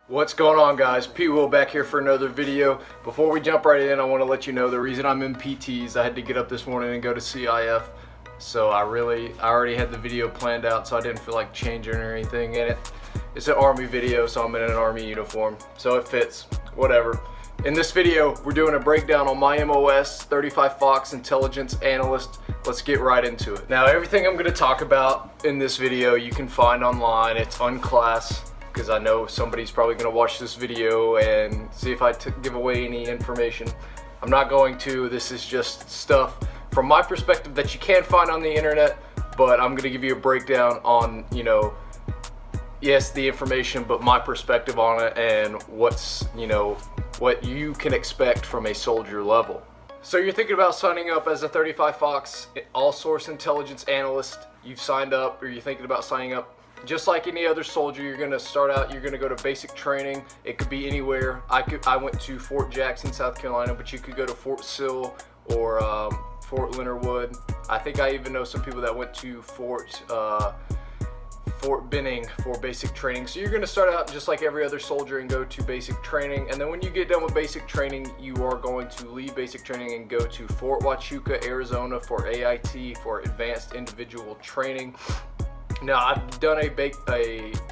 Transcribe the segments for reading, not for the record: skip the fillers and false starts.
What's going on, guys? P-Will back here for another video. Before we jump right in, I want to let you know the reason I'm in PTs. I had to get up this morning and go to CIF, so I already had the video planned out, so I didn't feel like changing or anything in it. It's an Army video, so I'm in an Army uniform, so it fits, whatever. In this video, we're doing a breakdown on my MOS 35 Fox Intelligence Analyst. Let's get right into it. Now, everything I'm going to talk about in this video you can find online. It's unclass, because I know somebody's probably going to watch this video and see if I give away any information. I'm not going to. This is just stuff from my perspective that you can find on the internet, but I'm going to give you a breakdown on, yes, the information, but my perspective on it and what's, what you can expect from a soldier level. So you're thinking about signing up as a 35 Fox All-Source Intelligence Analyst. You've signed up, or you're thinking about signing up. Just like any other soldier, you're going to start out, you're going to go to basic training. It could be anywhere. I went to Fort Jackson, South Carolina, but you could go to Fort Sill or Fort Leonard Wood. I think I even know some people that went to Fort Benning for basic training. So you're going to start out just like every other soldier and go to basic training, and then when you get done with basic training, you are going to leave basic training and go to Fort Huachuca, Arizona for AIT, for Advanced Individual Training. Now, I've done a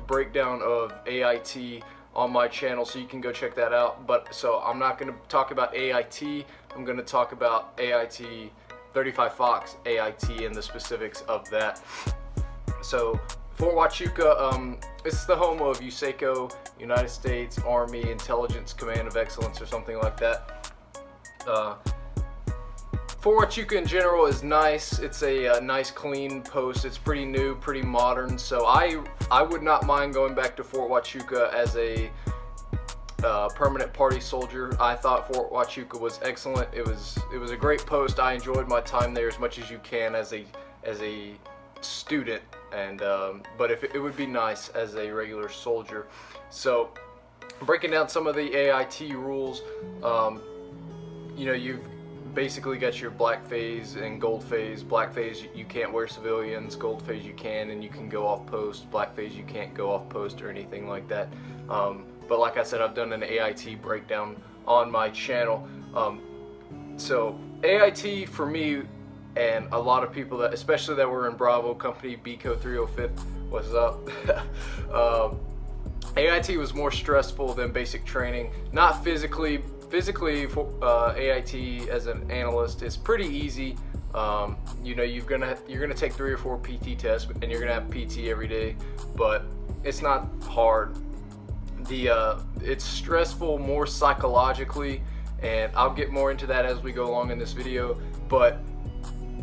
breakdown of AIT on my channel, so you can go check that out. But so I'm not going to talk about AIT. I'm going to talk about AIT 35 Fox AIT and the specifics of that. So Fort Huachuca, it's the home of USACO, United States Army Intelligence Command of Excellence, or something like that. Fort Huachuca in general is nice. It's a nice clean post. It's pretty new, pretty modern. So I would not mind going back to Fort Huachuca as a permanent party soldier. I thought Fort Huachuca was excellent. It was a great post. I enjoyed my time there as much as you can as a student, and but if it would be nice as a regular soldier. So breaking down some of the AIT rules, you've basically got your black phase and gold phase. Black phase, you can't wear civilians. Gold phase, you can, and you can go off post. Black phase, you can't go off post or anything like that. But like I said, I've done an AIT breakdown on my channel. So AIT for me, and a lot of people that, especially that were in Bravo Company, BCO 305th, what's up? AIT was more stressful than basic training. Not physically. Physically, AIT as an analyst is pretty easy. You're gonna take 3 or 4 PT tests, and you're gonna have PT every day, but it's not hard. It's stressful more psychologically, and I'll get more into that as we go along in this video. But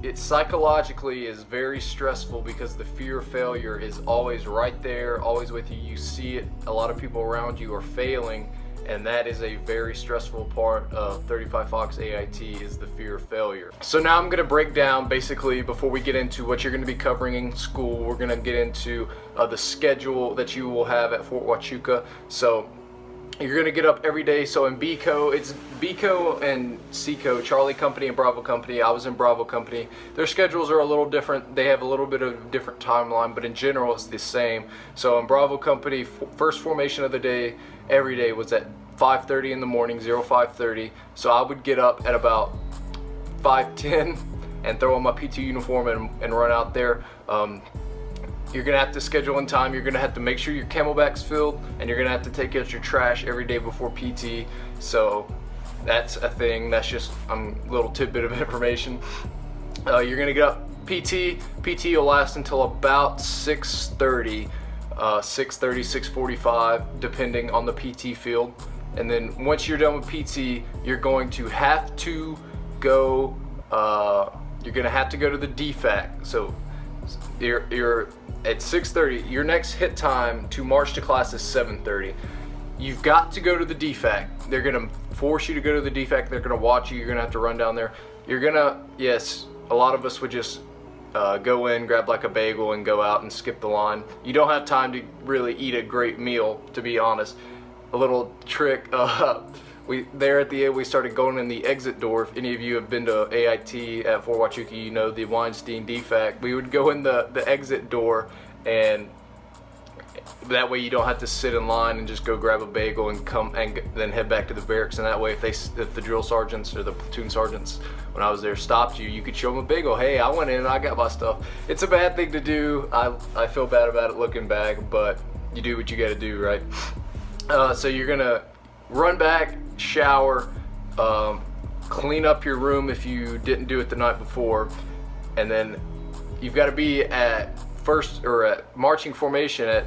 it psychologically is very stressful because the fear of failure is always right there, always with you. You see it. A lot of people around you are failing, and that is a very stressful part of 35 Fox AIT, is the fear of failure. So now I'm going to break down, basically, before we get into what you're going to be covering in school, we're going to get into the schedule that you will have at Fort Huachuca. So you're going to get up every day. So in BCO, it's BCO and CCO, Charlie Company and Bravo Company. I was in Bravo Company. Their schedules are a little different. They have a little bit of a different timeline, but in general it's the same. So in Bravo Company, first formation of the day, every day was at 5:30 in the morning, 05:30. So I would get up at about 5:10 and throw on my PT uniform and run out there. You're gonna have to schedule in time. You're gonna have to make sure your camelback's filled, and you're gonna have to take out your trash every day before PT. So that's a thing. That's just a little tidbit of information. You're gonna get up PT. PT will last until about 6:30, 6:45, depending on the PT field. And then once you're done with PT, you're going to have to go. You're gonna have to go to the DFAC. So you're at 6:30. Your next hit time to march to class is 7:30. You've got to go to the DFAC. They're gonna force you to go to the DFAC. They're gonna watch you. You're gonna have to run down there. Yes, a lot of us would just go in, grab like a bagel, and go out and skip the line. You don't have time to really eat a great meal, to be honest. A little trick, there at the end, we started going in the exit door. If any of you have been to AIT at Fort Huachuca, you know the Weinstein DFAC. We would go in the exit door, and That way you don't have to sit in line and just go grab a bagel and come and then head back to the barracks. And that way, if the drill sergeants or the platoon sergeants, when I was there, stopped you, you could show them a bagel. Hey, I went in and I got my stuff. It's a bad thing to do. I feel bad about it looking back, but you do what you got to do, right? So you're gonna run back, shower, clean up your room if you didn't do it the night before, and then you've got to be at marching formation at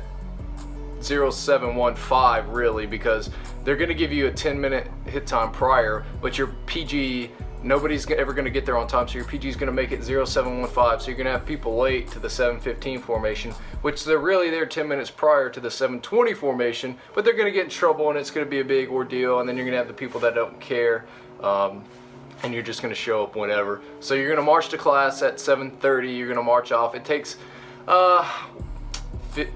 0715 really, because they're going to give you a 10-minute hit time prior, but your PG, nobody's ever going to get there on time, so your PG is going to make it 0715, so you're going to have people late to the 715 formation, which they're really there 10 minutes prior to the 720 formation, but they're going to get in trouble and it's going to be a big ordeal, and then you're going to have the people that don't care, and you're just going to show up whenever. So you're going to march to class at 7:30, you're going to march off. It takes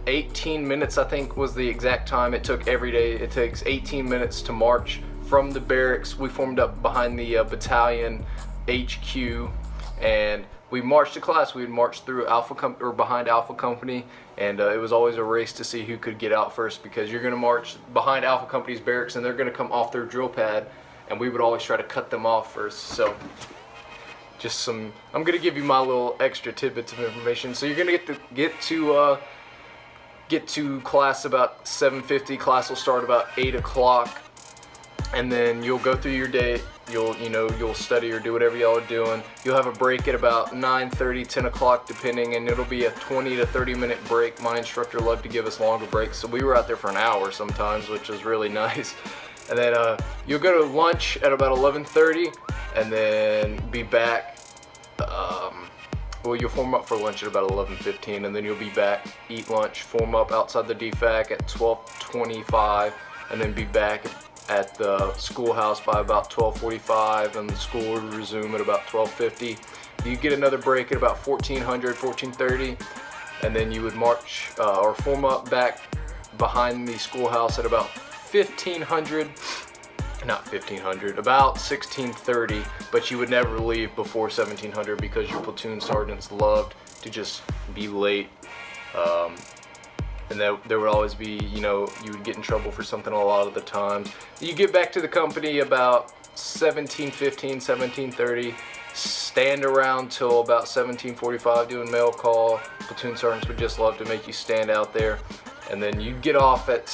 18 minutes, I think was the exact time it took every day. It takes 18 minutes to march from the barracks. We formed up behind the battalion HQ, and we marched to class. We would march through behind Alpha Company, and it was always a race to see who could get out first, because you're going to march behind Alpha Company's barracks and they're going to come off their drill pad, and we would always try to cut them off first. So just I'm going to give you my little extra tidbits of information. So you're going to get to class about 7:50. Class will start about 8 o'clock, and then you'll go through your day. You'll study or do whatever y'all are doing. You'll have a break at about 9:30, 10 o'clock depending, and it'll be a 20 to 30 minute break. My instructor loved to give us longer breaks, so we were out there for an hour sometimes, which was really nice. And then you'll go to lunch at about 11:30, and then be back. Well, you'll form up for lunch at about 11:15, and then you'll be back, eat lunch, form up outside the DFAC at 12:25, and then be back at the schoolhouse by about 12:45, and the school will resume at about 12:50. You get another break at about 1400, 14:30, and then you would march or form up back behind the schoolhouse at about 1500. Not 1500, about 1630, but you would never leave before 1700 because your platoon sergeants loved to just be late. And there would always be, you would get in trouble for something a lot of the times. You get back to the company about 1715, 1730, stand around till about 1745 doing mail call. Platoon sergeants would just love to make you stand out there. And then you'd get off at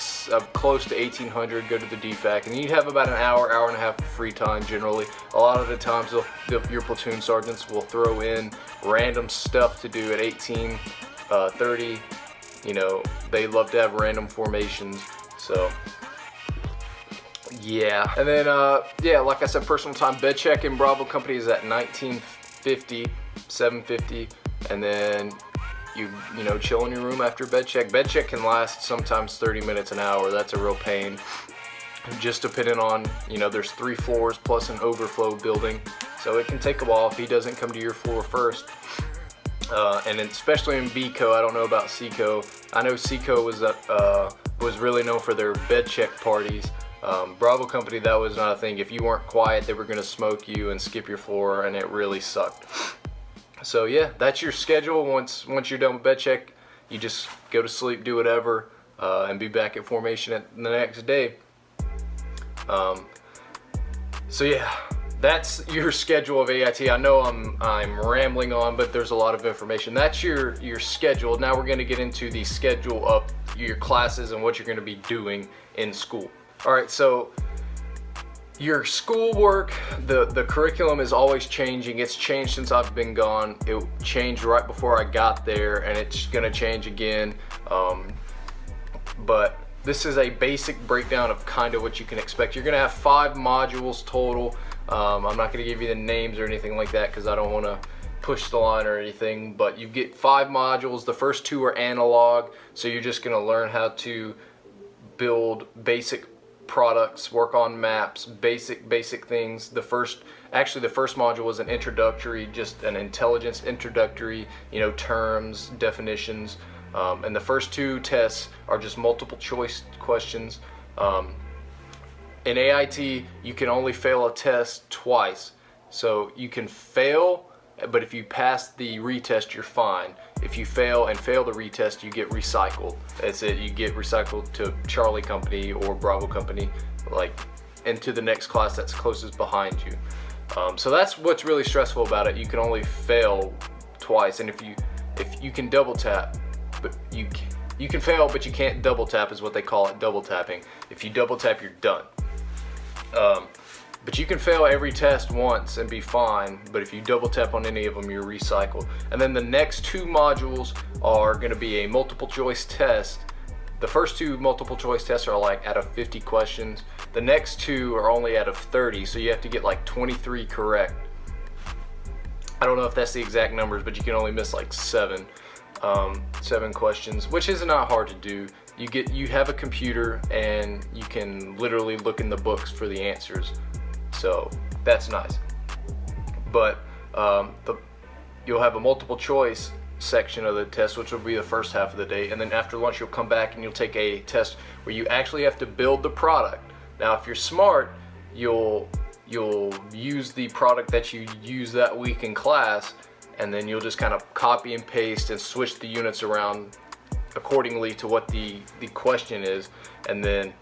close to 1800, go to the DFAC, and you'd have about an hour, hour and a half of free time generally. A lot of the times your platoon sergeants will throw in random stuff to do at 1830. They love to have random formations, so yeah. And then yeah, like I said, personal time, bed check in Bravo Company is at 1950, 750, and then you chill in your room after bed check. Bed check can last sometimes 30 minutes, an hour. That's a real pain. Just depending on, there's 3 floors plus an overflow building, so it can take a while if he doesn't come to your floor first. And especially in BCO, I don't know about CCO. I know CCO was really known for their bed check parties. Bravo Company, that was not a thing. If you weren't quiet, they were going to smoke you and skip your floor, and it really sucked. So yeah, that's your schedule. Once you're done with bed check, you just go to sleep, do whatever, and be back at formation the next day. So yeah, that's your schedule of AIT. I know I'm rambling on, but there's a lot of information. That's your schedule. Now we're going to get into the schedule of your classes and what you're going to be doing in school. All right, so your schoolwork, the curriculum is always changing. It's changed since I've been gone. It changed right before I got there, and it's gonna change again. But this is a basic breakdown of kind of what you can expect. You're gonna have 5 modules total. I'm not gonna give you the names or anything like that because I don't wanna push the line or anything, but you get 5 modules. The first 2 are analog, so you're just gonna learn how to build basic products, work on maps, basic things. The first module was an introductory, just an intelligence introductory, terms, definitions, and the first 2 tests are just multiple choice questions. In AIT, you can only fail a test twice, so you can fail, but if you pass the retest, you're fine. If you fail and fail the retest, you get recycled. That's it. You get recycled to Charlie Company or Bravo Company, like into the next class that's closest behind you. So that's what's really stressful about it. You can only fail twice, and if you can double tap, but you can fail, but you can't double tap, is what they call it, double tapping. If you double tap, you're done. But you can fail every test once and be fine, but if you double tap on any of them, you're recycled. And then the next 2 modules are going to be a multiple choice test. The first 2 multiple choice tests are like out of 50 questions. The next 2 are only out of 30, so you have to get like 23 correct. I don't know if that's the exact numbers, but you can only miss like 7 questions, which is not hard to do. You have a computer and you can literally look in the books for the answers, so that's nice. But you'll have a multiple choice section of the test, which will be the first half of the day, and then after lunch you'll come back and you'll take a test where you actually have to build the product. Now if you're smart, you'll use the product that you use that week in class, and then you'll just kind of copy and paste and switch the units around accordingly to what the question is, and then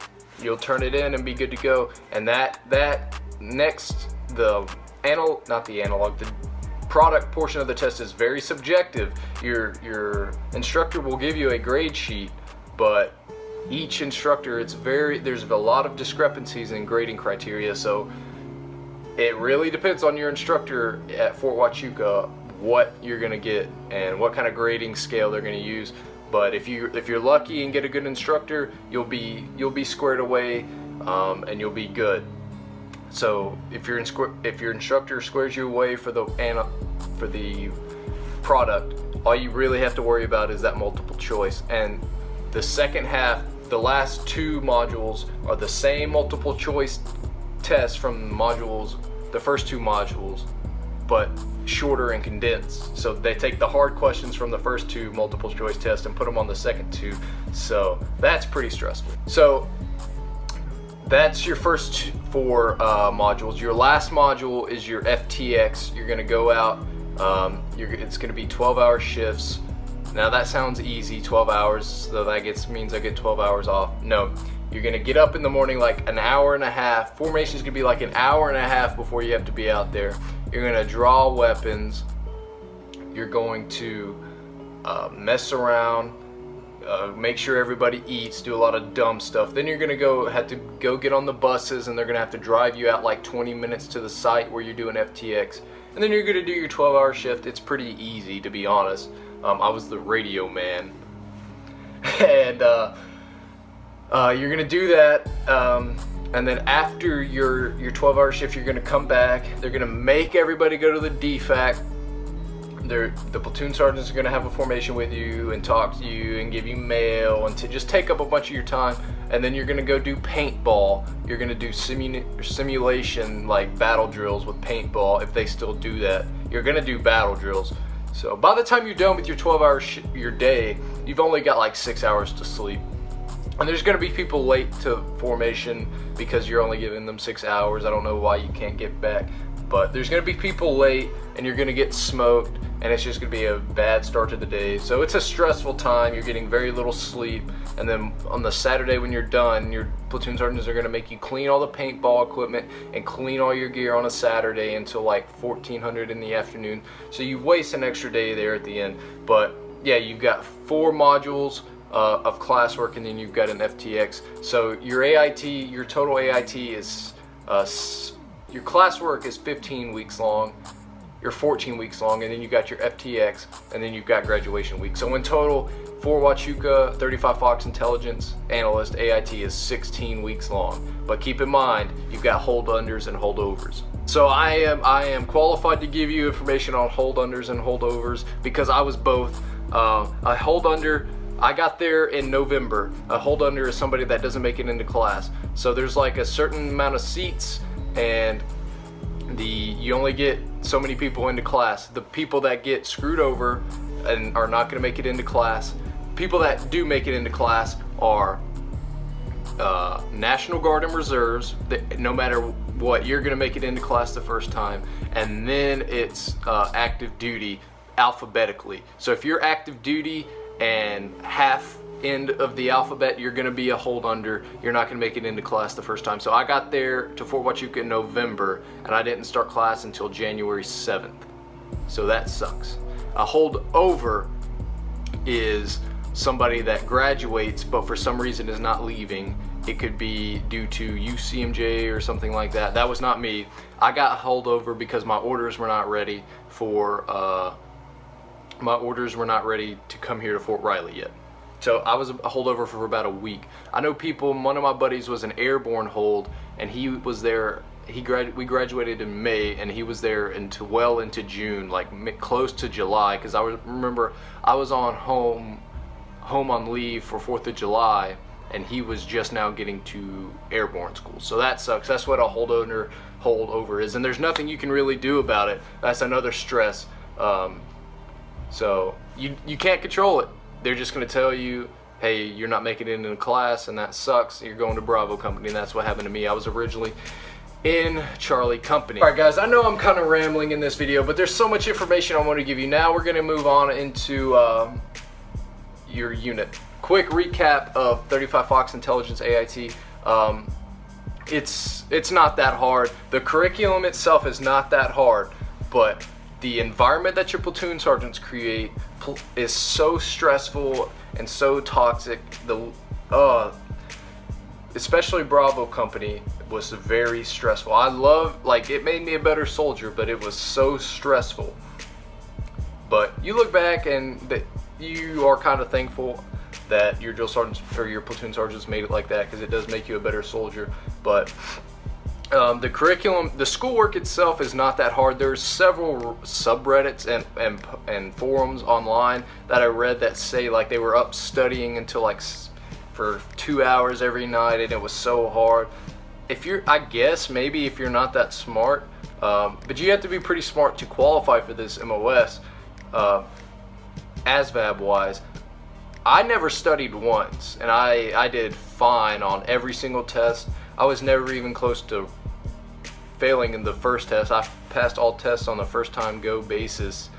you'll turn it in and be good to go. And the product portion of the test is very subjective. Your instructor will give you a grade sheet, but each instructor, there's a lot of discrepancies in grading criteria, so it really depends on your instructor at Fort Huachuca what you're gonna get and what kind of grading scale they're gonna use. But if you're lucky and get a good instructor, you'll be squared away, and you'll be good. So if your instructor squares you away for the product, all you really have to worry about is that multiple choice. And the second half, the last 2 modules are the same multiple choice tests from the first 2 modules, but shorter and condensed. So they take the hard questions from the first 2 multiple choice tests and put them on the second 2. So that's pretty stressful. So that's your first 4 modules. Your last module is your FTX. You're gonna go out, it's gonna be 12-hour shifts. Now that sounds easy, 12 hours, so that means I get 12 hours off. No, you're gonna get up in the morning like an hour and a half. Formation's gonna be like an hour and a half before you have to be out there. You're gonna draw weapons. You're going to mess around, make sure everybody eats, do a lot of dumb stuff. Then you're gonna have to go get on the buses, and they're gonna have to drive you out like 20 minutes to the site where you're doing FTX. And then you're gonna do your 12-hour shift. It's pretty easy, to be honest. I was the radio man. And you're gonna do that, and then after your 12-hour shift, you're gonna come back. They're gonna make everybody go to the DFAC. The platoon sergeants are gonna have a formation with you and talk to you and give you mail and to just take up a bunch of your time. And then you're gonna go do paintball. You're gonna do simulation, like battle drills with paintball, if they still do that. You're gonna do battle drills. So by the time you're done with your 12-hour your day, you've only got like 6 hours to sleep. And there's going to be people late to formation because you're only giving them 6 hours. I don't know why you can't get back, but there's going to be people late, and you're going to get smoked, and it's just going to be a bad start to the day. So it's a stressful time. You're getting very little sleep, and then on the Saturday when you're done, your platoon sergeants are going to make you clean all the paintball equipment and clean all your gear on a Saturday until like 1400 in the afternoon. So you waste an extra day there at the end. But yeah, you've got 4 modules of classwork, and then you've got an FTX. So your AIT, your total AIT is, your classwork is 15 weeks long, you're 14 weeks long, and then you got your FTX, and then you've got graduation week. So in total, Fort Huachuca 35 Fox Intelligence Analyst AIT is 16 weeks long. But keep in mind, you've got hold unders and holdovers. So I am qualified to give you information on hold unders and holdovers because I was both. A hold under, I got there in November. A hold under is somebody that doesn't make it into class. So there's like a certain amount of seats, and you only get so many people into class. The people that get screwed over and are not going to make it into class, people that do make it into class are National Guard and Reserves. No matter what, you're going to make it into class the first time, and then it's active duty. alphabetically. So if you're active duty and half end of the alphabet, you're going to be a hold under. You're not going to make it into class the first time. So I got there to Fort Huachuca in November, and I didn't start class until January 7th. So that sucks. A hold over is somebody that graduates but for some reason is not leaving. It could be due to UCMJ or something like that. That was not me. I got held over because my orders were not ready for to come here to Fort Riley yet. So I was a holdover for about a week. I know people, one of my buddies was an airborne hold, and he was there, we graduated in May, and he was there well into June, like close to July, because remember I was on home on leave for 4th of July, and he was just now getting to airborne school. So that sucks. That's what a holdover is, and there's nothing you can really do about it. That's another stress. So you can't control it. They're just going to tell you, hey, you're not making it into class, and that sucks. You're going to Bravo Company, and that's what happened to me. I was originally in Charlie Company. All right, guys, I know I'm kind of rambling in this video, but there's so much information I want to give you. Now we're going to move on into your unit. Quick recap of 35 Fox Intelligence AIT. It's not that hard. The curriculum itself is not that hard, but the environment that your platoon sergeants create is so stressful and so toxic. Especially Bravo Company was very stressful. It made me a better soldier, but it was so stressful. But you look back and you are kind of thankful that your drill sergeants or your platoon sergeants made it like that, because it does make you a better soldier. But the curriculum, the schoolwork itself is not that hard. There's several subreddits and forums online that I read that say like they were up studying until like for 2 hours every night, and it was so hard. I guess maybe if you're not that smart, but you have to be pretty smart to qualify for this MOS, ASVAB wise. I never studied once, and I did fine on every single test. I was never even close to failing in the first test. I passed all tests on the first time go basis,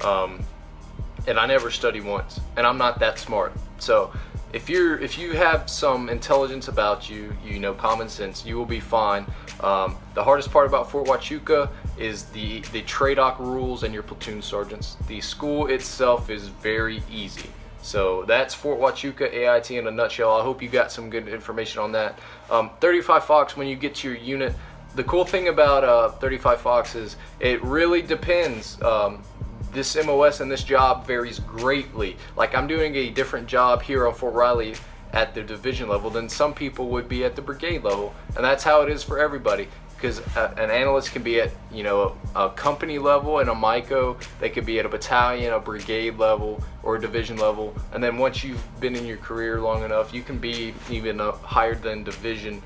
and I never studied once, and I'm not that smart. So if you have some intelligence about you, you know, common sense, you will be fine. The hardest part about Fort Huachuca is the TRADOC rules and your platoon sergeants. The school itself is very easy. So that's Fort Huachuca AIT in a nutshell. I hope you got some good information on that. 35 Fox, when you get to your unit, the cool thing about 35 Fox is it really depends. This MOS and this job varies greatly. Like, I'm doing a different job here on Fort Riley at the division level than some people would be at the brigade level, and that's how it is for everybody. Because an analyst can be at, you know, a company level and a MICO. They could be at a battalion, a brigade level, or a division level. And then once you've been in your career long enough, you can be even higher than division.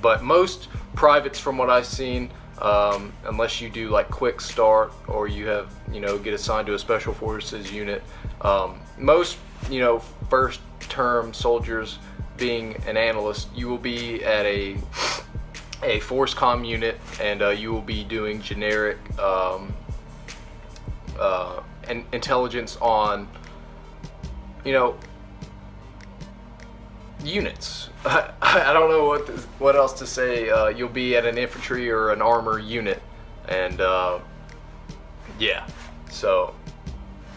But most privates, from what I've seen, unless you do like quick start or you have, you know, get assigned to a special forces unit, most, you know, first term soldiers being an analyst, you will be at a force comm unit, and you will be doing generic intelligence on, you know, units. I don't know what else to say. You'll be at an infantry or an armor unit, and yeah. So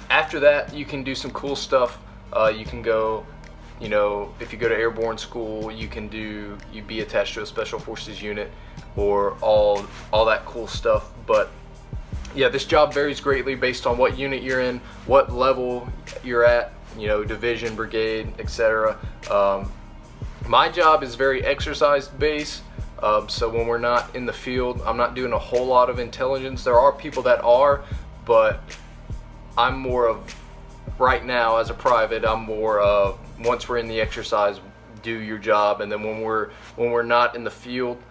after that, you can do some cool stuff. You can go, you know, if you go to airborne school, you'd be attached to a special forces unit or all that cool stuff. But yeah, this job varies greatly based on what unit you're in, what level you're at, you know, division, brigade, etc. My job is very exercise based, so when we're not in the field, I'm not doing a whole lot of intelligence. There are people that are, but I'm more of, right now as a private, I'm more of, once we're in the exercise, do your job, and then when we're not in the field,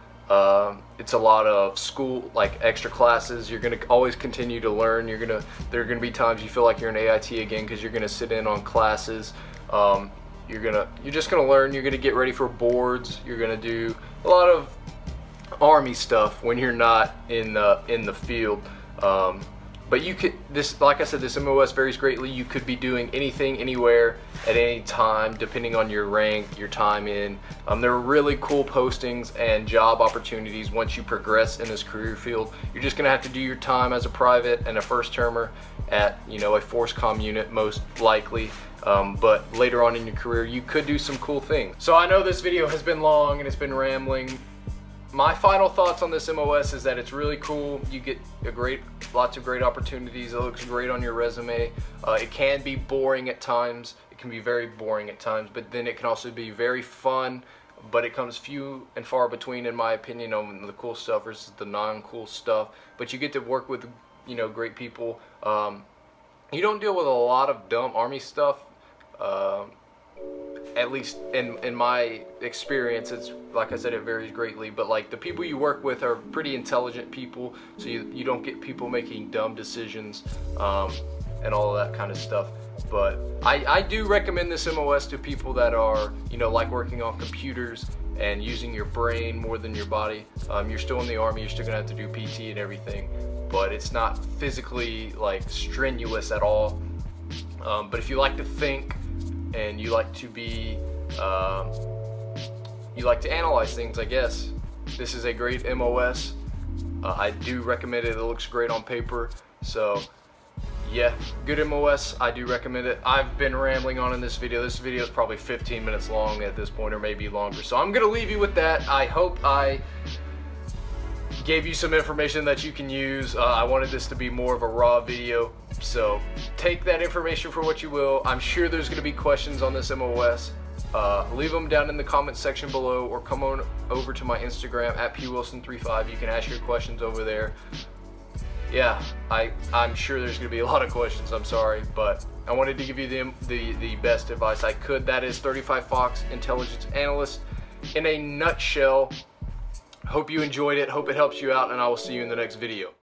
it's a lot of school, like extra classes. You're gonna always continue to learn. There are gonna be times you feel like you're in AIT again because you're gonna sit in on classes. You're just gonna learn. You're gonna get ready for boards. You're gonna do a lot of Army stuff when you're not in the field. But you could, like I said, this MOS varies greatly. You could be doing anything, anywhere, at any time, depending on your rank, your time in. There are really cool postings and job opportunities once you progress in this career field. You're just gonna have to do your time as a private and a first termer at, you know, a FORSCOM unit most likely. But later on in your career, you could do some cool things. So I know this video has been long and it's been rambling. My final thoughts on this MOS is that it's really cool. You get lots of great opportunities. It looks great on your resume. It can be boring at times. It can be very boring at times, but then it can also be very fun, but it comes few and far between, in my opinion, on the cool stuff versus the non-cool stuff. But you get to work with, you know, great people. You don't deal with a lot of dumb Army stuff. At least in my experience. It's like I said, it varies greatly, but like the people you work with are pretty intelligent people, so you don't get people making dumb decisions and all of that kind of stuff. But I do recommend this MOS to people that are, you know, like working on computers and using your brain more than your body. You're still in the Army, you're still gonna have to do PT and everything, but it's not physically like strenuous at all. But if you like to think and you like to be, you like to analyze things, I guess, this is a great MOS. I do recommend it. It looks great on paper. So yeah, good MOS. I do recommend it. I've been rambling on in this video. This video is probably 15 minutes long at this point, or maybe longer. So I'm gonna leave you with that. I hope I gave you some information that you can use. I wanted this to be more of a raw video, so take that information for what you will. I'm sure there's going to be questions on this MOS. Leave them down in the comments section below, or come on over to my Instagram at pwilson35. You can ask your questions over there. Yeah, I'm sure there's going to be a lot of questions. I'm sorry, but I wanted to give you the best advice I could. That is 35 Fox Intelligence Analyst in a nutshell. Hope you enjoyed it, hope it helps you out, and I will see you in the next video.